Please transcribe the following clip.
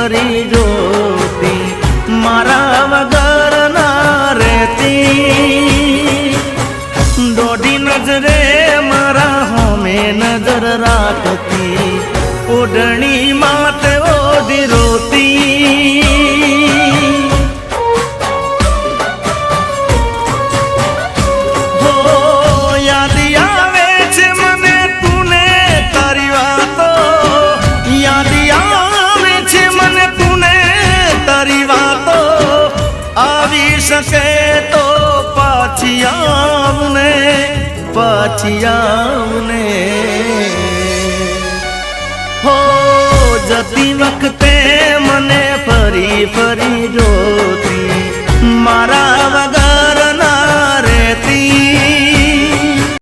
ફરી જોતી, મારા વગર ના રહેતી, દોઢી નજરે મારા હોમે નજર રાખતી, ઓઢણી માટે ઓઢી રોતી। શકે તો પાછી આવને, પાછી આવને હો, જતી વખતે મને ફરી ફરી